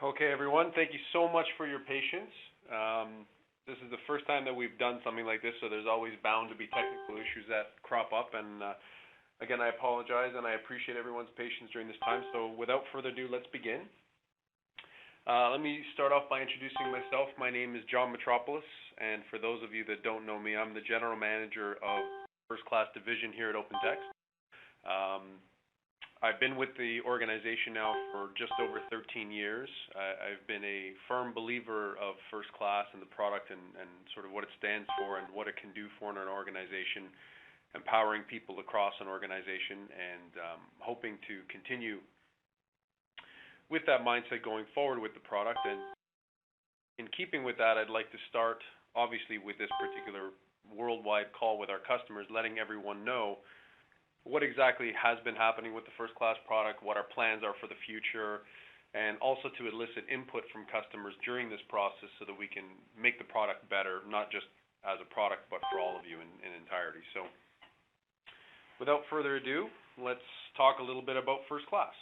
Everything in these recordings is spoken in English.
Okay, everyone, thank you so much for your patience. This is the first time that we've done something like this, so there's always bound to be technical issues that crop up. And again, I apologize, and I appreciate everyone's patience during this time. So without further ado, let's begin. Let me start off by introducing myself. My name is John Mitropoulos, and for those of you that don't know me, I'm the General Manager of FirstClass Division here at OpenText. I've been with the organization now for just over 13 years. I've been a firm believer of FirstClass and the product and sort of what it stands for and what it can do for an organization, empowering people across an organization, and hoping to continue with that mindset going forward with the product. And in keeping with that, I'd like to start, obviously, with this particular worldwide call with our customers, letting everyone know what exactly has been happening with the FirstClass product, what our plans are for the future, and also to elicit input from customers during this process so that we can make the product better, not just as a product, but for all of you in entirety. So without further ado, let's talk a little bit about FirstClass.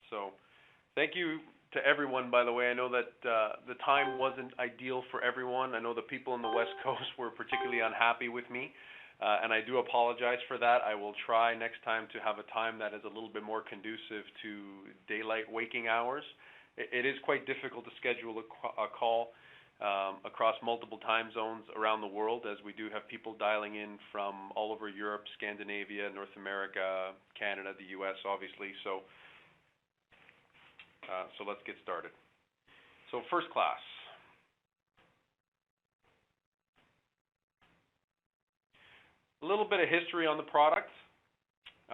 So thank you to everyone, by the way. I know that the time wasn't ideal for everyone. I know the people on the West Coast were particularly unhappy with me. And I do apologize for that. I will try next time to have a time that is a little bit more conducive to daylight waking hours. It is quite difficult to schedule a call across multiple time zones around the world, as we do have people dialing in from all over Europe, Scandinavia, North America, Canada, the U.S., obviously. So let's get started. So FirstClass. A little bit of history on the product.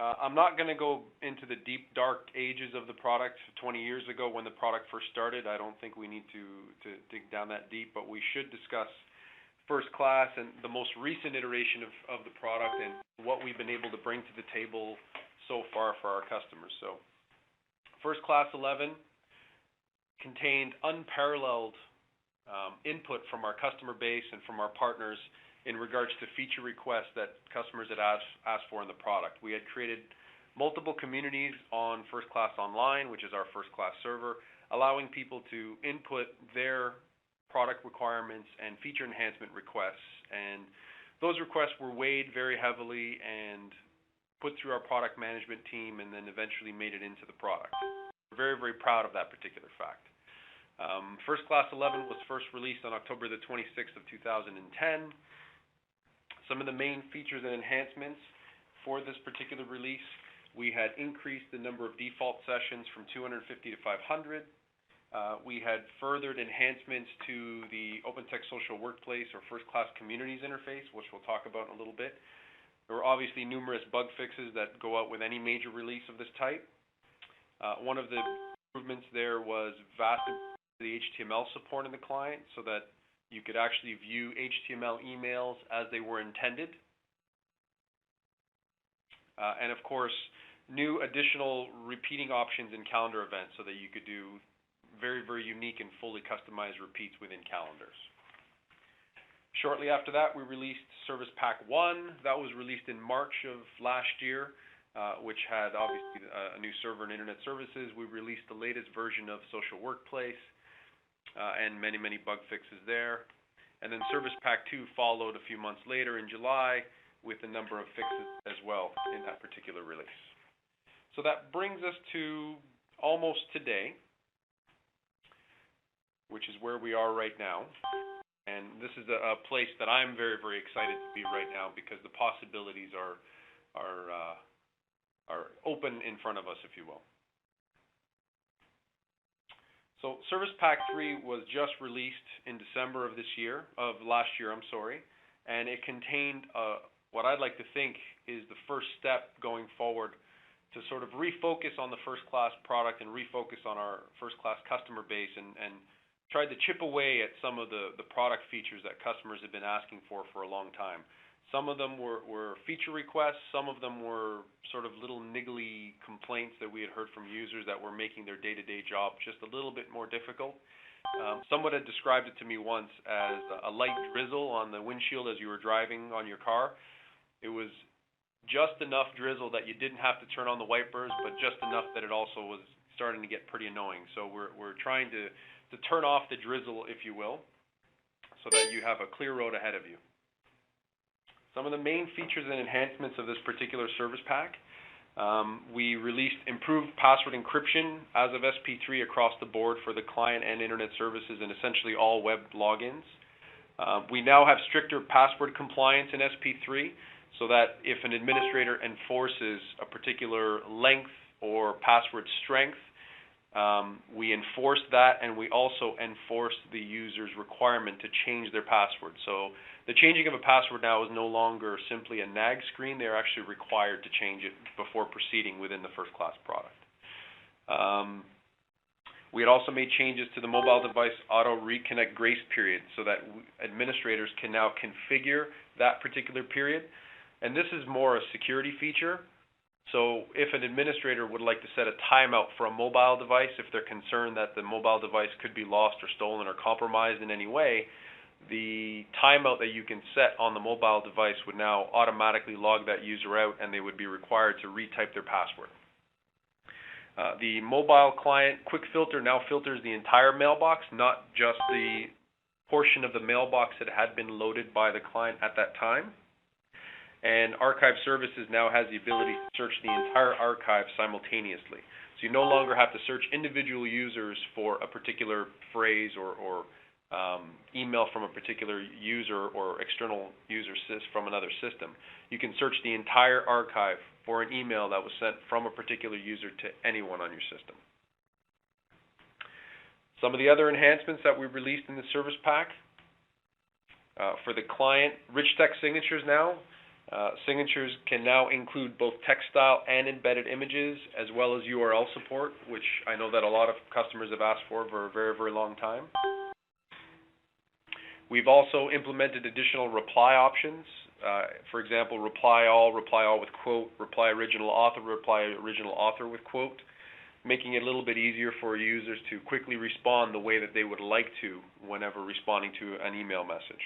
I'm not going to go into the deep, dark ages of the product 20 years ago when the product first started. I don't think we need to dig down that deep, but we should discuss FirstClass and the most recent iteration of the product and what we've been able to bring to the table so far for our customers. So FirstClass 11 contained unparalleled input from our customer base and from our partners in regards to feature requests that customers had asked for in the product. We had created multiple communities on FirstClass Online, which is our FirstClass server, allowing people to input their product requirements and feature enhancement requests. And those requests were weighed very heavily and put through our product management team and then eventually made it into the product. We're very, very proud of that particular fact. FirstClass 11 was first released on October the 26th of 2010. Some of the main features and enhancements for this particular release: we had increased the number of default sessions from 250 to 500. We had furthered enhancements to the OpenText Social Workplace or FirstClass Communities interface, which we'll talk about in a little bit. There were obviously numerous bug fixes that go out with any major release of this type. One of the improvements there was vast the HTML support in the client so that you could actually view HTML emails as they were intended. And of course, new additional repeating options in calendar events so that you could do very, very unique and fully customized repeats within calendars. Shortly after that, we released Service Pack 1. That was released in March of last year, which had obviously a new server and internet services. We released the latest version of Social Workplace, and many, many bug fixes there. And then Service Pack 2 followed a few months later in July with a number of fixes as well in that particular release. So that brings us to almost today, which is where we are right now. And this is a place that I'm very, very excited to be right now because the possibilities are open in front of us, if you will. So Service Pack 3 was just released in December of last year, and it contained what I'd like to think is the first step going forward to sort of refocus on the FirstClass product and refocus on our FirstClass customer base and tried to chip away at some of the product features that customers have been asking for a long time. Some of them were feature requests. Some of them were sort of little niggly complaints that we had heard from users that were making their day-to-day job just a little bit more difficult. Someone had described it to me once as a light drizzle on the windshield as you were driving on your car. It was just enough drizzle that you didn't have to turn on the wipers, but just enough that it also was starting to get pretty annoying. So we're trying to turn off the drizzle, if you will, so that you have a clear road ahead of you. Some of the main features and enhancements of this particular service pack. We released improved password encryption as of SP3 across the board for the client and internet services and essentially all web logins. We now have stricter password compliance in SP3 so that if an administrator enforces a particular length or password strength, we enforce that, and we also enforce the user's requirement to change their password. So the changing of a password now is no longer simply a nag screen. They're actually required to change it before proceeding within the FirstClass product. We had also made changes to the mobile device auto reconnect grace period so that administrators can now configure that particular period. And this is more a security feature. So if an administrator would like to set a timeout for a mobile device, if they're concerned that the mobile device could be lost or stolen or compromised in any way, the timeout that you can set on the mobile device would now automatically log that user out, and they would be required to retype their password. The mobile client quick filter now filters the entire mailbox, not just the portion of the mailbox that had been loaded by the client at that time. And Archive Services now has the ability to search the entire archive simultaneously. So you no longer have to search individual users for a particular phrase or email from a particular user or external user from another system. You can search the entire archive for an email that was sent from a particular user to anyone on your system. Some of the other enhancements that we released in the service pack. For the client, rich text signatures now. Signatures can now include both text style and embedded images, as well as URL support, which I know that a lot of customers have asked for a very, very long time. We've also implemented additional reply options. For example, reply all with quote, reply original author with quote, making it a little bit easier for users to quickly respond the way that they would like to whenever responding to an email message.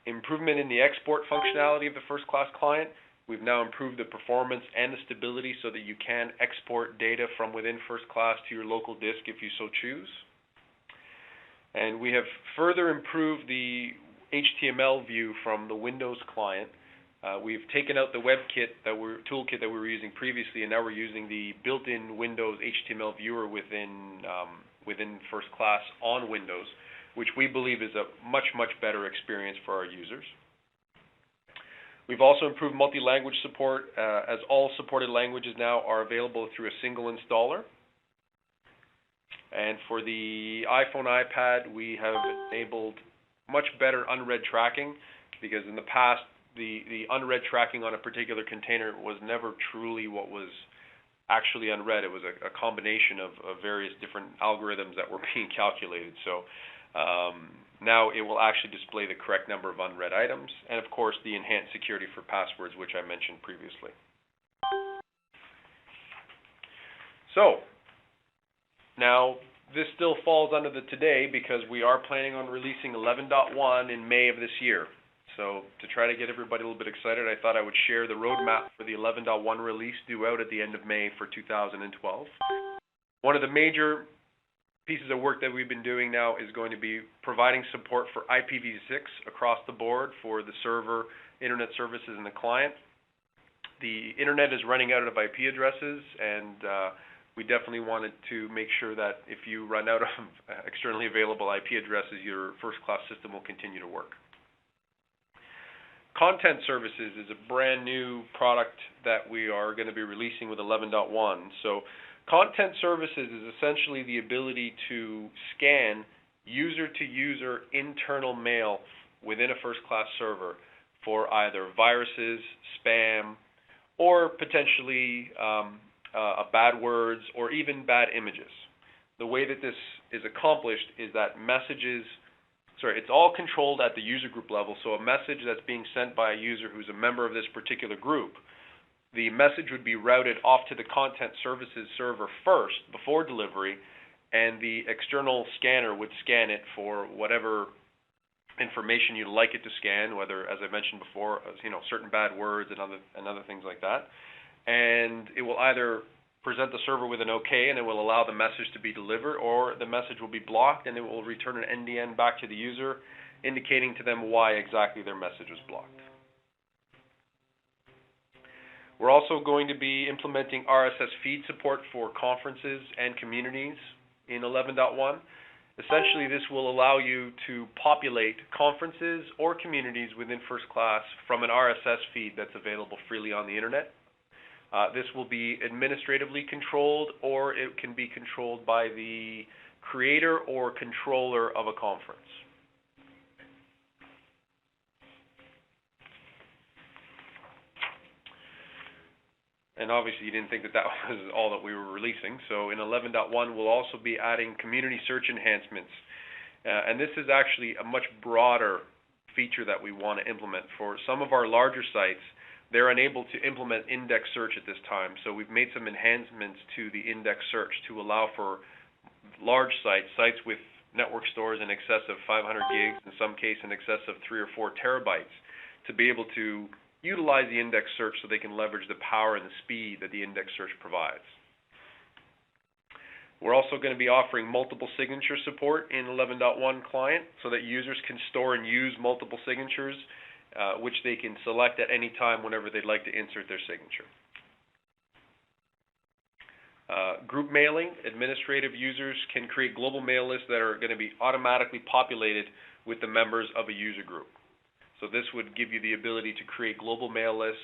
Improvement in the export functionality of the FirstClass client. We've now improved the performance and the stability so that you can export data from within FirstClass to your local disk if you so choose. And we have further improved the HTML view from the Windows client. We've taken out the WebKit toolkit that we were using previously, and now we're using the built-in Windows HTML viewer within FirstClass on Windows, which we believe is a much better experience for our users. We've also improved multi-language support, as all supported languages now are available through a single installer. And for the iPhone, iPad, we have enabled much better unread tracking, because in the past, the unread tracking on a particular container was never truly what was actually unread. It was a combination of various different algorithms that were being calculated. So now it will actually display the correct number of unread items, and of course the enhanced security for passwords, which I mentioned previously. So now this still falls under the today, because we are planning on releasing 11.1 in May of this year. So to try to get everybody a little bit excited, I thought I would share the roadmap for the 11.1 release due out at the end of May for 2012. One of the major pieces of work that we've been doing now is going to be providing support for IPv6 across the board for the server, internet services, and the client. The internet is running out of IP addresses, and we definitely wanted to make sure that if you run out of externally available IP addresses, your FirstClass system will continue to work. Content Services is a brand new product that we are going to be releasing with 11.1. So Content Services is essentially the ability to scan user-to-user internal mail within a FirstClass server for either viruses, spam, or potentially bad words or even bad images. The way that this is accomplished is that it's all controlled at the user group level. So a message that's being sent by a user who's a member of this particular group, the message would be routed off to the Content Services server first before delivery, and the external scanner would scan it for whatever information you'd like it to scan, whether, as I mentioned before, certain bad words and other things like that. And it will either present the server with an OK, and it will allow the message to be delivered, or the message will be blocked and it will return an NDN back to the user, indicating to them why exactly their message was blocked. We're also going to be implementing RSS feed support for conferences and communities in 11.1. Essentially, this will allow you to populate conferences or communities within FirstClass from an RSS feed that's available freely on the internet. This will be administratively controlled, or it can be controlled by the creator or controller of a conference. And obviously you didn't think that was all that we were releasing. So in 11.1 we'll also be adding community search enhancements. And this is actually a much broader feature that we want to implement. For some of our larger sites, they're unable to implement index search at this time. So we've made some enhancements to the index search to allow for large sites with network stores in excess of 500 gigs, in some cases in excess of 3 or 4 terabytes, to be able to utilize the index search so they can leverage the power and the speed that the index search provides. We're also going to be offering multiple signature support in 11.1 client so that users can store and use multiple signatures, which they can select at any time whenever they'd like to insert their signature. Group mailing, administrative users can create global mail lists that are going to be automatically populated with the members of a user group. So this would give you the ability to create global mail lists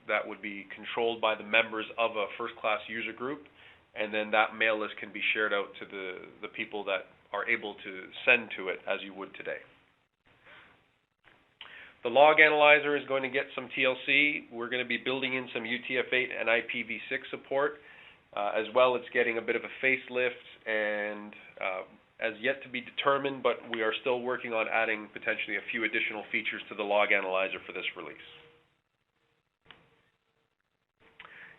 that would be controlled by the members of a FirstClass user group, and then that mail list can be shared out to the people that are able to send to it as you would today. The log analyzer is going to get some TLC. We're going to be building in some UTF-8 and IPv6 support. As well, it's getting a bit of a facelift, and as yet to be determined, but we are still working on adding potentially a few additional features to the log analyzer for this release.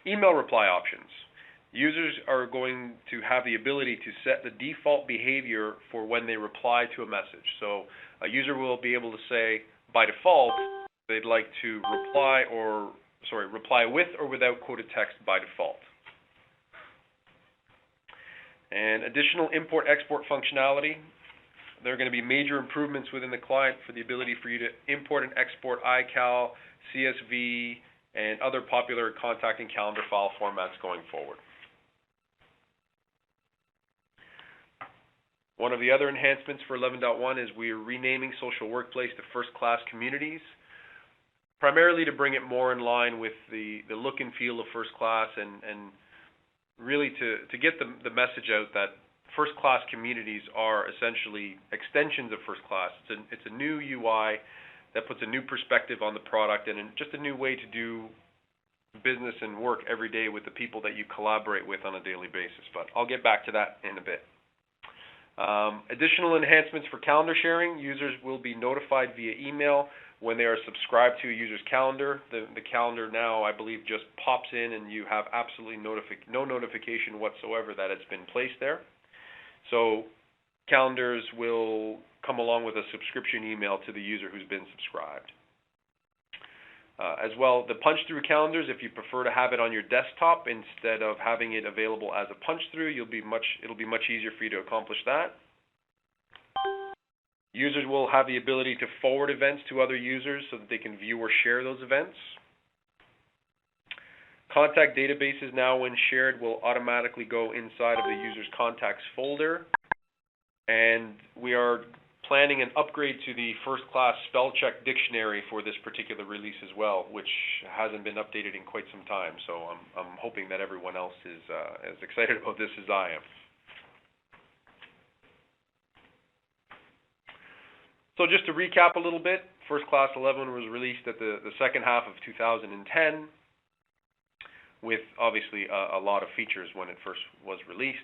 Email reply options. Users are going to have the ability to set the default behavior for when they reply to a message. So a user will be able to say, by default, they'd like to reply with or without quoted text by default. And additional import-export functionality. There are going to be major improvements within the client for the ability for you to import and export iCal, CSV, and other popular contact and calendar file formats going forward. One of the other enhancements for 11.1 is we are renaming Social Workplace to FirstClass Communities, primarily to bring it more in line with the look and feel of FirstClass, and really to get the message out that FirstClass communities are essentially extensions of FirstClass. It's a new UI that puts a new perspective on the product and just a new way to do business and work every day with the people that you collaborate with on a daily basis. But I'll get back to that in a bit. Additional enhancements for calendar sharing. Users will be notified via email when they are subscribed to a user's calendar. The calendar now, I believe, just pops in and you have absolutely no notification whatsoever that it's been placed there. So calendars will come along with a subscription email to the user who's been subscribed. As well, the punch-through calendars, if you prefer to have it on your desktop instead of having it available as a punch-through, it'll be much easier for you to accomplish that. Users will have the ability to forward events to other users so that they can view or share those events. Contact databases now, when shared, will automatically go inside of the user's contacts folder. And we are planning an upgrade to the FirstClass spell check dictionary for this particular release as well, which hasn't been updated in quite some time. So I'm hoping that everyone else is as excited about this as I am. So just to recap a little bit, FirstClass 11 was released at the second half of 2010 with obviously a lot of features when it first was released.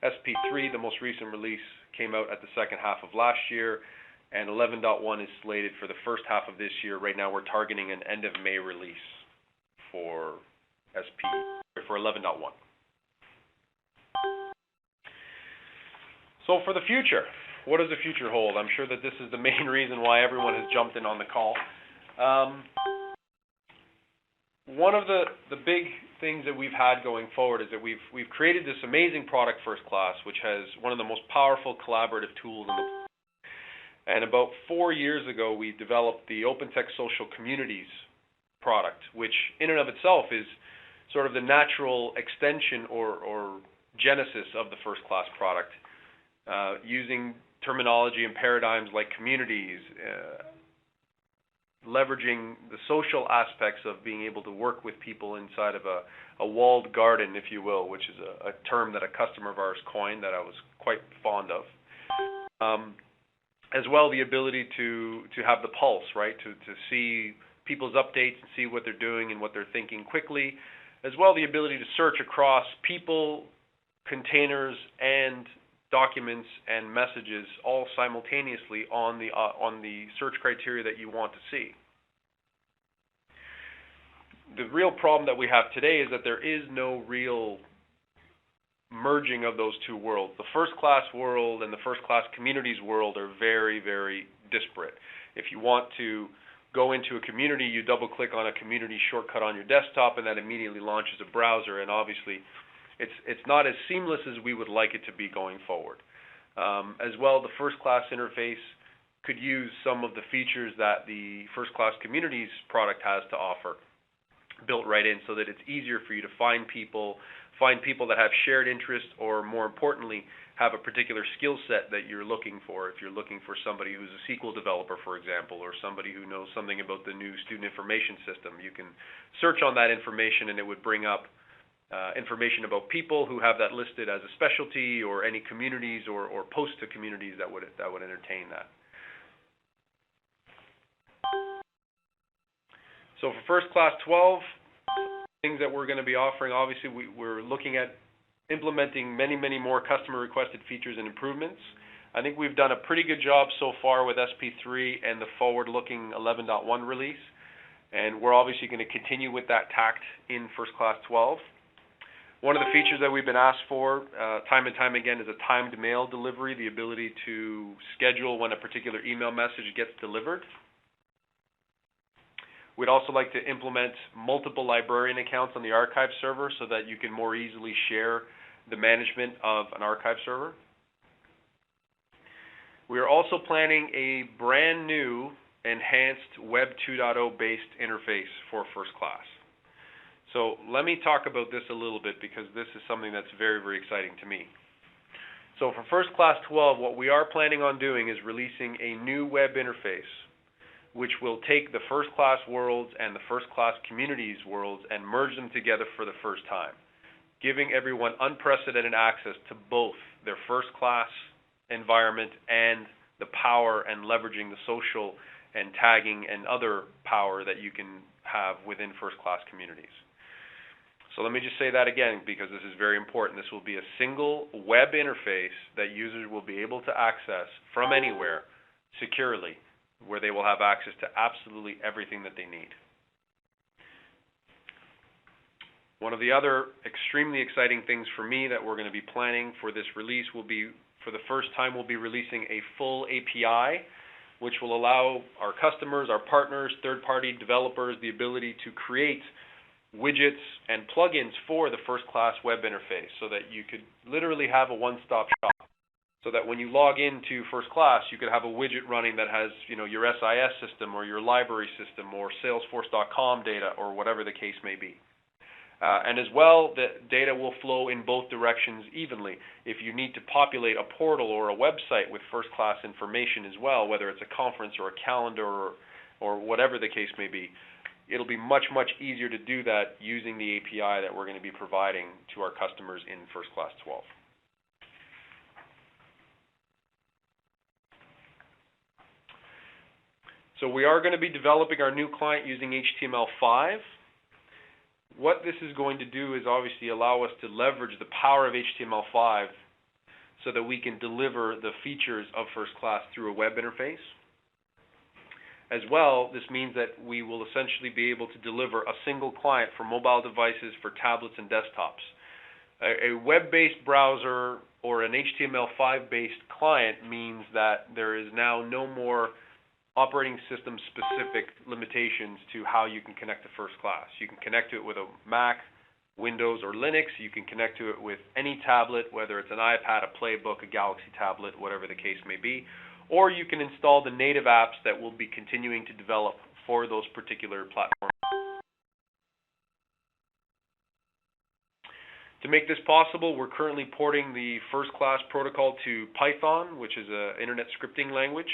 SP3, the most recent release, came out at the second half of last year, and 11.1 is slated for the first half of this year. Right now we're targeting an end of May release for 11.1. So for the future, what does the future hold? I'm sure that this is the main reason why everyone has jumped in on the call. One of the big things that we've had going forward is that we've created this amazing product, FirstClass, which has one of the most powerful collaborative tools in the world. And about 4 years ago, we developed the OpenText Social Communities product, which in and of itself is sort of the natural extension or genesis of the FirstClass product, using terminology and paradigms like communities, leveraging the social aspects of being able to work with people inside of a walled garden, if you will, which is a term that a customer of ours coined that I was quite fond of. As well, the ability to have the pulse, right, to see people's updates and see what they're doing and what they're thinking quickly. As well, the ability to search across people, containers, and documents and messages all simultaneously on the search criteria that you want to see. The real problem that we have today is that there is no real merging of those two worlds. The FirstClass world and the FirstClass communities world are very, very disparate. If you want to go into a community, you double-click on a community shortcut on your desktop, and that immediately launches a browser, and obviously it's not as seamless as we would like it to be going forward. As well, the FirstClass interface could use some of the features that the FirstClass Communities product has to offer, built right in, so that it's easier for you to find people that have shared interests, or more importantly, have a particular skill set that you're looking for. If you're looking for somebody who's a SQL developer, for example, or somebody who knows something about the new student information system, you can search on that information and it would bring up information about people who have that listed as a specialty, or any communities or posts to communities that would entertain that. So for FirstClass 12, things that we're going to be offering, obviously we're looking at implementing many more customer requested features and improvements. I think we've done a pretty good job so far with SP3 and the forward-looking 11.1 release, and we're obviously going to continue with that tact in FirstClass 12. One of the features that we've been asked for time and time again is a timed mail delivery, the ability to schedule when a particular email message gets delivered. We'd also like to implement multiple librarian accounts on the archive server so that you can more easily share the management of an archive server. We are also planning a brand new enhanced Web 2.0 based interface for FirstClass. So let me talk about this a little bit, because this is something that's very, very exciting to me. So for FirstClass 12, what we are planning on doing is releasing a new web interface, which will take the FirstClass worlds and the FirstClass communities worlds and merge them together for the first time, giving everyone unprecedented access to both their FirstClass environment and the power and leveraging the social and tagging and other power that you can have within FirstClass communities. So let me just say that again, because this is very important. This will be a single web interface that users will be able to access from anywhere securely, where they will have access to absolutely everything that they need. One of the other extremely exciting things for me that we're going to be planning for this release will be, for the first time, we'll be releasing a full API, which will allow our customers, our partners, third-party developers the ability to create widgets and plugins for the FirstClass web interface, so that you could literally have a one-stop shop. So that when you log into FirstClass, you could have a widget running that has, your SIS system or your library system or Salesforce.com data or whatever the case may be. And as well, the data will flow in both directions evenly. If you need to populate a portal or a website with FirstClass information as well, whether it's a conference or a calendar or whatever the case may be, it'll be much easier to do that using the API that we're going to be providing to our customers in FirstClass 12. So we are going to be developing our new client using HTML5. What this is going to do is obviously allow us to leverage the power of HTML5 so that we can deliver the features of FirstClass through a web interface. As well, this means that we will essentially be able to deliver a single client for mobile devices, for tablets and desktops. A web-based browser or an HTML5-based client means that there is now no more operating system specific limitations to how you can connect to FirstClass. You can connect to it with a Mac, Windows or Linux. You can connect to it with any tablet, whether it's an iPad, a Playbook, a Galaxy tablet, whatever the case may be. Or you can install the native apps that we'll be continuing to develop for those particular platforms. To make this possible, we're currently porting the FirstClass protocol to Python, which is an internet scripting language.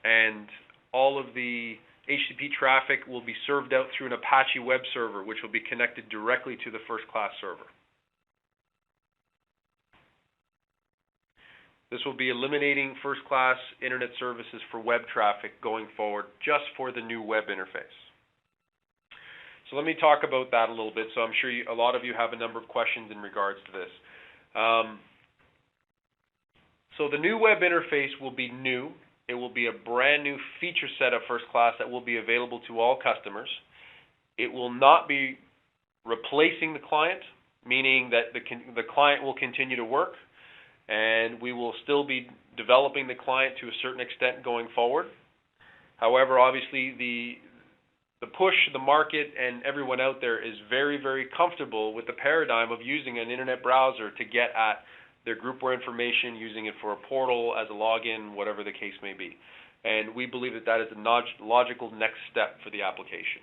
And all of the HTTP traffic will be served out through an Apache web server, which will be connected directly to the FirstClass server. This will be eliminating FirstClass internet services for web traffic going forward, just for the new web interface. So let me talk about that a little bit. So I'm sure a lot of you have a number of questions in regards to this. So the new web interface will be new. It will be a brand new feature set of FirstClass that will be available to all customers. It will not be replacing the client, meaning that the client will continue to work, and we will still be developing the client to a certain extent going forward. However, obviously the push, the market, and everyone out there is very, very comfortable with the paradigm of using an internet browser to get at their groupware information, using it for a portal, as a login, whatever the case may be. And we believe that that is a logical next step for the application.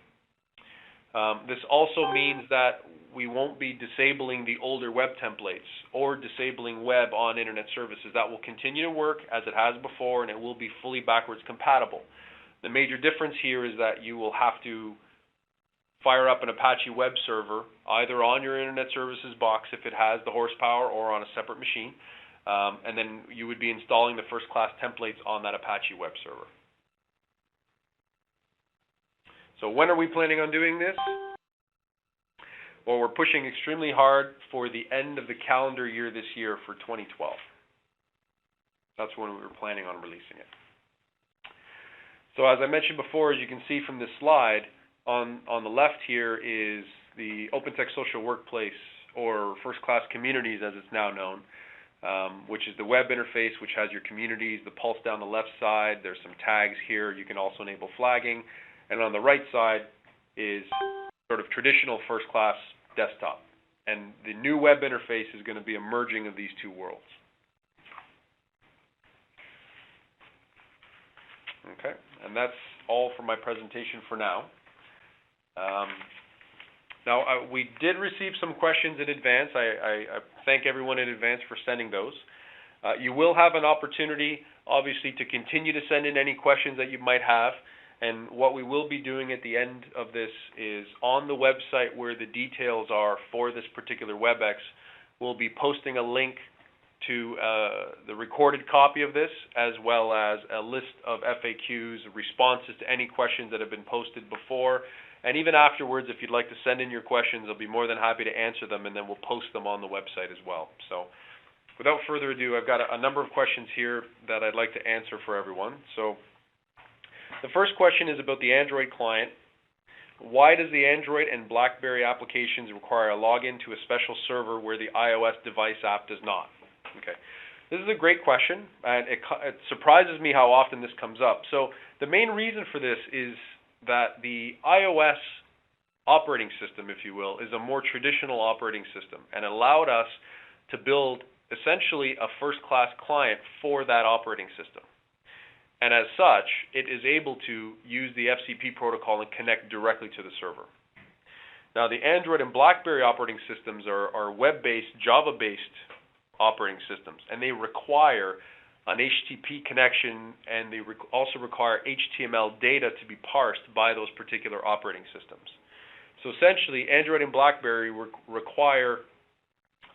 This also means that we won't be disabling the older web templates or disabling web on internet services. That will continue to work as it has before, and it will be fully backwards compatible. The major difference here is that you will have to fire up an Apache web server, either on your internet services box if it has the horsepower, or on a separate machine, and then you would be installing the FirstClass templates on that Apache web server. So when are we planning on doing this? Well, we're pushing extremely hard for the end of the calendar year this year for 2012. That's when we were planning on releasing it. So as I mentioned before, as you can see from this slide, on the left here is the OpenText Social Workplace, or FirstClass Communities as it's now known, which is the web interface which has your communities, the pulse down the left side. There's some tags here. You can also enable flagging. And on the right side is sort of traditional FirstClass desktop. And the new web interface is going to be a merging of these two worlds. Okay, and that's all for my presentation for now. We did receive some questions in advance. I thank everyone in advance for sending those. You will have an opportunity, obviously, to continue to send in any questions that you might have. And what we will be doing at the end of this is on the website where the details are for this particular WebEx, we'll be posting a link to the recorded copy of this, as well as a list of FAQs, responses to any questions that have been posted before. And even afterwards, if you'd like to send in your questions, I'll be more than happy to answer them, and then we'll post them on the website as well. So without further ado, I've got a number of questions here that I'd like to answer for everyone. So the first question is about the Android client. Why does the Android and BlackBerry applications require a login to a special server where the iOS device app does not? Okay, this is a great question, and it surprises me how often this comes up. So the main reason for this is that the iOS operating system, if you will, is a more traditional operating system, and it allowed us to build essentially a FirstClass client for that operating system. And as such, it is able to use the FCP protocol and connect directly to the server. Now, the Android and BlackBerry operating systems are web-based, Java-based operating systems, and they require an HTTP connection, and they also require HTML data to be parsed by those particular operating systems. So essentially, Android and BlackBerry require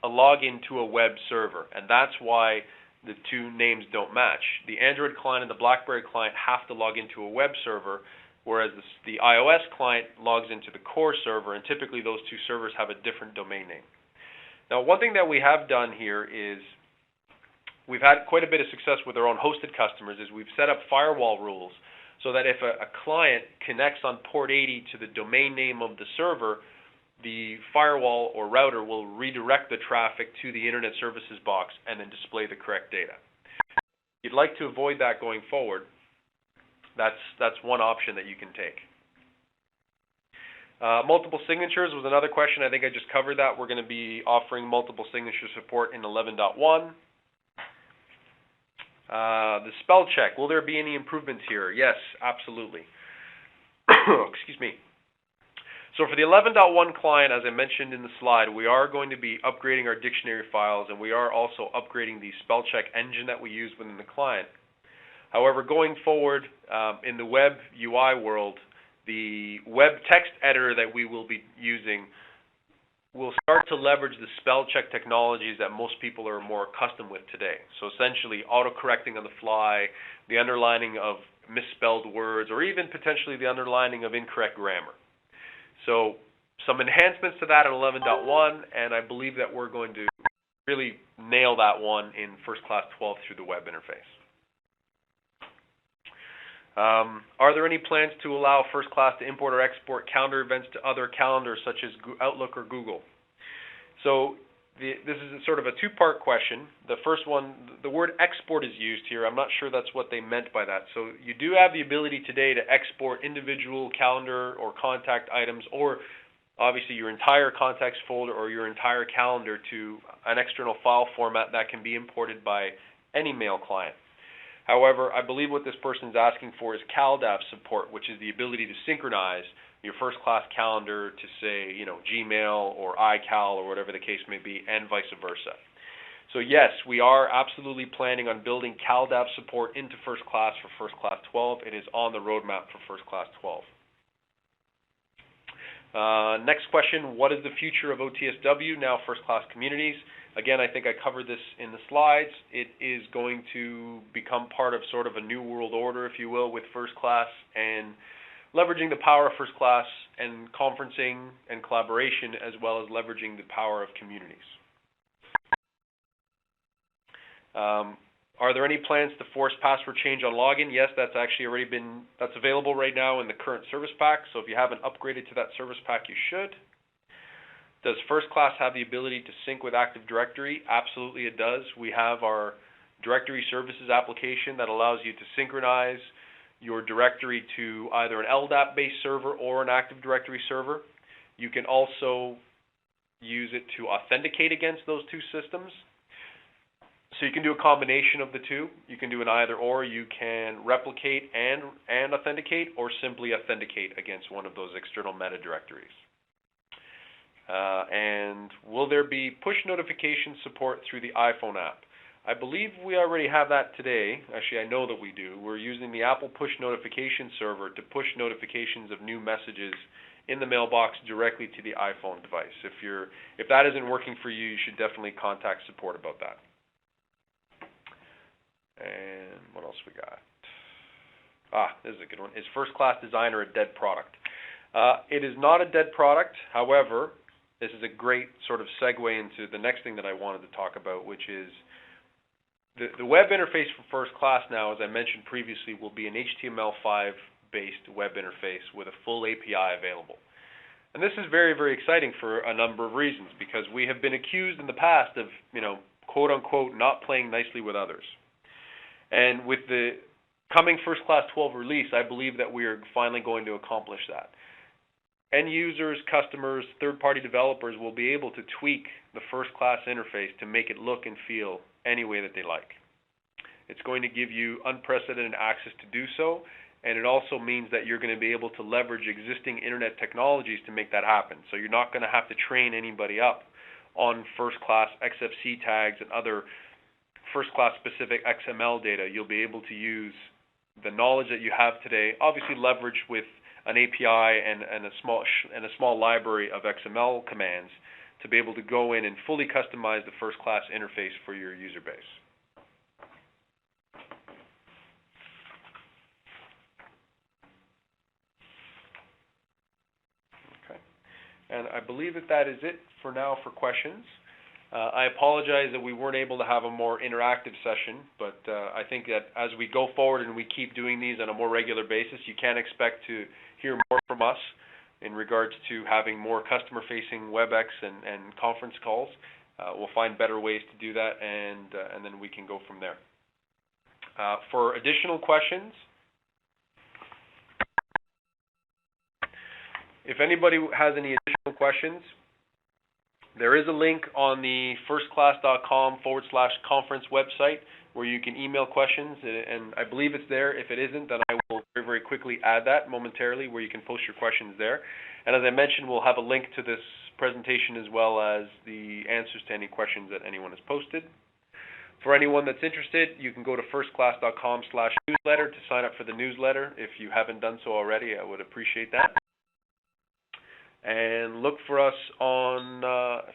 a login to a web server, and that's why the two names don't match. The Android client and the BlackBerry client have to log into a web server, whereas the iOS client logs into the core server, and typically those two servers have a different domain name. Now, one thing that we have done here is we've had quite a bit of success with our own hosted customers is we've set up firewall rules so that if a client connects on port 80 to the domain name of the server, the firewall or router will redirect the traffic to the internet services box and then display the correct data. If you'd like to avoid that going forward, that's one option that you can take. Multiple signatures was another question. I think I just covered that. We're going to be offering multiple signature support in 11.1. The spell check, will there be any improvements here? Yes, absolutely. Excuse me. So for the 11.1 client, as I mentioned in the slide, we are going to be upgrading our dictionary files, and we are also upgrading the spell check engine that we use within the client. However, going forward in the web UI world, the web text editor that we will be using will start to leverage the spell check technologies that most people are more accustomed with today. So essentially auto-correcting on the fly, the underlining of misspelled words, or even potentially the underlining of incorrect grammar. So some enhancements to that in 11.1, and I believe that we're going to really nail that one in FirstClass 12 through the web interface. Are there any plans to allow FirstClass to import or export calendar events to other calendars such as Outlook or Google? So this is sort of a two-part question. The first one, the word export is used here. I'm not sure that's what they meant by that. So you do have the ability today to export individual calendar or contact items, or obviously your entire contacts folder or your entire calendar, to an external file format that can be imported by any mail client. However, I believe what this person is asking for is CalDAV support, which is the ability to synchronize your FirstClass calendar to, say, Gmail or iCal or whatever the case may be, and vice versa. So yes, we are absolutely planning on building CalDAV support into FirstClass for FirstClass 12. It is on the roadmap for FirstClass 12. Next question, what is the future of OTSW, now FirstClass Communities? Again, I think I covered this in the slides. It is going to become part of sort of a new world order, if you will, with FirstClass, and leveraging the power of FirstClass and conferencing and collaboration, as well as leveraging the power of communities. Are there any plans to force password change on login? Yes, that's actually that's available right now in the current service pack. So if you haven't upgraded to that service pack, you should. Does FirstClass have the ability to sync with Active Directory? Absolutely it does. We have our Directory Services application that allows you to synchronize your directory to either an LDAP-based server or an Active Directory server. You can also use it to authenticate against those two systems. So you can do a combination of the two. You can do an either or. You can replicate and authenticate, or simply authenticate against one of those external meta directories. And will there be push notification support through the iPhone app? I believe we already have that today. Actually, I know that we do. We're using the Apple Push Notification Server to push notifications of new messages in the mailbox directly to the iPhone device. If that isn't working for you, you should definitely contact support about that. And what else we got? This is a good one. Is FirstClass Designer a dead product? It is not a dead product. However, this is a great sort of segue into the next thing that I wanted to talk about, which is the web interface for FirstClass now, as I mentioned previously, will be an HTML5-based web interface with a full API available. And this is very, very exciting for a number of reasons, because we have been accused in the past of, quote-unquote, not playing nicely with others. And with the coming FirstClass 12 release, I believe that we are finally going to accomplish that. End users, customers, third-party developers will be able to tweak the FirstClass interface to make it look and feel any way that they like. It's going to give you unprecedented access to do so, and it also means that you're going to be able to leverage existing internet technologies to make that happen. So you're not going to have to train anybody up on FirstClass XFC tags and other FirstClass specific XML data. You'll be able to use the knowledge that you have today, obviously leverage with an API and a small library of XML commands, to be able to go in and fully customize the FirstClass interface for your user base. Okay, and I believe that is it for now for questions. I apologize that we weren't able to have a more interactive session, but I think that as we go forward and we keep doing these on a more regular basis, you can expect to hear more from us in regards to having more customer-facing WebEx and conference calls. We'll find better ways to do that, and then we can go from there. For additional questions, If anybody has any additional questions, there is a link on the firstclass.com/conference website where you can email questions, and I believe it's there. If it isn't, then I will very, very quickly add that momentarily where you can post your questions there. And as I mentioned, we'll have a link to this presentation as well as the answers to any questions that anyone has posted. For anyone that's interested, you can go to firstclass.com/newsletter to sign up for the newsletter. If you haven't done so already, I would appreciate that. And look for us on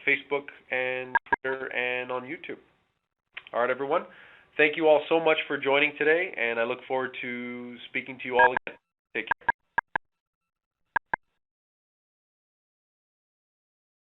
Facebook and Twitter and on YouTube. All right, everyone. Thank you all so much for joining today, and I look forward to speaking to you all again. Take care.